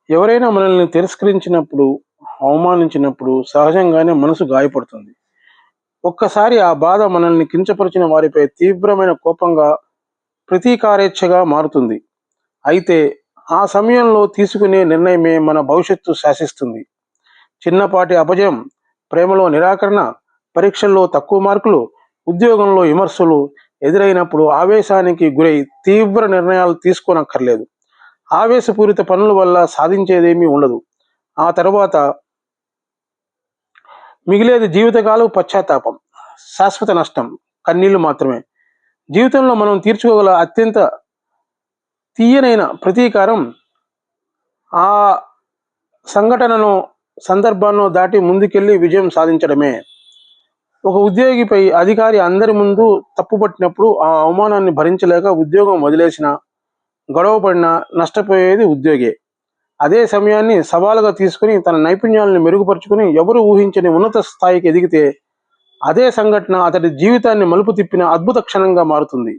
ఎవరైనా మనల్ని తిరస్కరించినప్పుడు, అవమానించినప్పుడు సహజంగానే మనసు గాయపడుతుంది. ఒక్కసారి ఆ బాధ మనల్ని కించపరిచిన వారిపై తీవ్రమైన కోపంగా, ప్రతీకారేచ్ఛగా మారుతుంది. అయితే ఆ సమయంలో తీసుకునే నిర్ణయమే మన భవిష్యత్తు శాసిస్తుంది. చిన్నపాటి అపజయం, ప్రేమలో నిరాకరణ, పరీక్షల్లో తక్కువ మార్కులు, ఉద్యోగంలో విమర్శలు ఎదురైనప్పుడు ఆవేశానికి గురై తీవ్ర నిర్ణయాలు తీసుకోనక్కర్లేదు. ఆవేశపూరిత పనుల వల్ల సాధించేదేమీ ఉండదు. ఆ తర్వాత మిగిలేది జీవితకాలం పశ్చాత్తాపం, శాశ్వత నష్టం, కన్నీళ్లు మాత్రమే. జీవితంలో మనం తీర్చుకోగల అత్యంత తీయనైన ప్రతీకారం ఆ సంఘటనను, సందర్భాన్ని దాటి ముందుకెళ్ళి విజయం సాధించడమే. ఒక ఉద్యోగిపై అధికారి అందరి ముందు తప్పుపట్టినప్పుడు ఆ అవమానాన్ని భరించలేక ఉద్యోగం వదిలేసిన, గొడవపడినా నష్టపోయేది ఉద్యోగే. అదే సమయాన్ని సవాలుగా తీసుకుని తన నైపుణ్యాలను మెరుగుపరుచుకుని ఎవరు ఊహించని ఉన్నత స్థాయికి ఎదిగితే అదే సంఘటన అతడి జీవితాన్ని మలుపు తిప్పిన అద్భుత క్షణంగా మారుతుంది.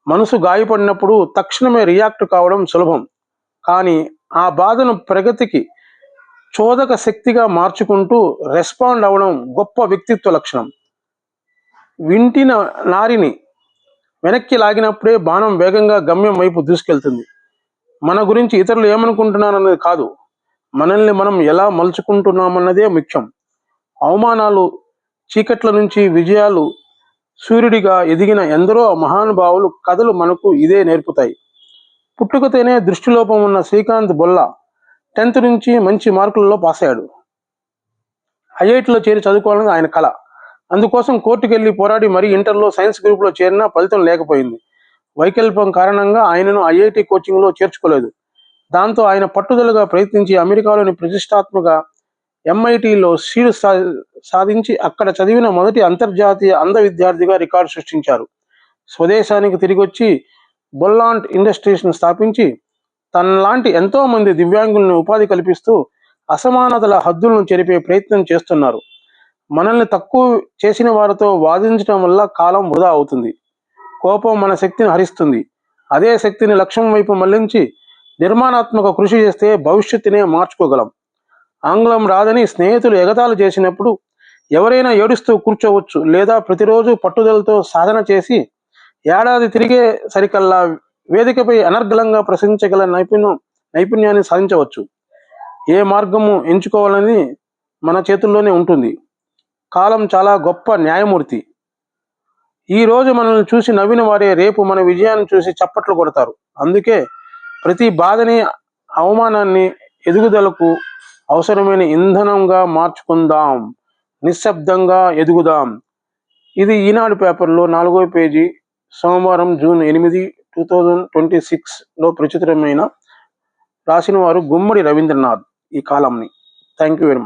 మనసు గాయపడినప్పుడు తక్షణమే రియాక్ట్ కావడం సులభం. కానీ ఆ బాధను ప్రగతికి చోదక శక్తిగా మార్చుకుంటూ రెస్పాండ్ అవడం గొప్ప వ్యక్తిత్వ లక్షణం. వింటిన నారిని వెనక్కి లాగినప్పుడే బాణం వేగంగా గమ్యం వైపు దూసుకెళ్తుంది. మన గురించి ఇతరులు ఏమనుకుంటున్నారన్నది కాదు, మనల్ని మనం ఎలా మలుచుకుంటున్నామన్నదే ముఖ్యం. అవమానాలు చీకట్ల నుంచి విజయాలు సూర్యుడిగా ఎదిగిన ఎందరో మహానుభావులు కథలు మనకు ఇదే నేర్పుతాయి. పుట్టుకతోనే దృష్టిలోపం ఉన్న శ్రీకాంత్ బొల్ల 10th నుంచి మంచి మార్కులలో పాస్ అయ్యాడు. ఐఐటిలో చేరి చదువుకోవాలని ఆయన కళ. అందుకోసం కోర్టుకెళ్లి పోరాడి మరీ ఇంటర్లో సైన్స్ గ్రూప్లో చేరినా ఫలితం లేకపోయింది. వైకల్పం కారణంగా ఆయనను ఐఐటి కోచింగ్లో చేర్చుకోలేదు. దాంతో ఆయన పట్టుదలగా ప్రయత్నించి అమెరికాలోని ప్రతిష్టాత్మక ఎంఐటిలో సీటు సాధించి అక్కడ చదివిన మొదటి అంతర్జాతీయ అంధ విద్యార్థిగా రికార్డు సృష్టించారు. స్వదేశానికి తిరిగొచ్చి బొల్లాంట్ ఇండస్ట్రీస్ను స్థాపించి తనలాంటి ఎంతో మంది దివ్యాంగులను ఉపాధి కల్పిస్తూ అసమానతల హద్దులను చెరిపే ప్రయత్నం చేస్తున్నారు. మనల్ని తక్కువ చేసిన వారితో వాదించడం వల్ల కాలం వృధా అవుతుంది. కోపం మన శక్తిని హరిస్తుంది. అదే శక్తిని లక్ష్యం వైపు మళ్లించి నిర్మాణాత్మక కృషి చేస్తే భవిష్యత్తునే మార్చుకోగలం. ఆంగ్లం రాదని స్నేహితులు ఎగతాళి చేసినప్పుడు ఎవరైనా ఏడుస్తూ కూర్చోవచ్చు, లేదా ప్రతిరోజు పట్టుదలతో సాధన చేసి ఏడాది తిరిగే సరికల్లా వేదికపై అనర్గళంగా ప్రశ్నించగల నైపుణ్యాన్ని సాధించవచ్చు. ఏ మార్గము ఎంచుకోవాలని మన చేతుల్లోనే ఉంటుంది. కాలం చాలా గొప్ప న్యాయమూర్తి. ఈ రోజు మనల్ని చూసి నవ్విన వారే రేపు మన విజయాన్ని చూసి చప్పట్లు కొడతారు. అందుకే ప్రతి బాధని, అవమానాన్ని ఎదుగుదలకు అవసరమైన ఇంధనంగా మార్చుకుందాం. నిశ్శబ్దంగా ఎదుగుదాం. ఇది ఈనాడు పేపర్లో 4వ పేజీ, సోమవారం జూన్ 8, 2026లో ప్రచురితమైన. రాసిన వారు గుమ్మడి రవీంద్రనాథ్. ఈ కాలంని. Thank you very much.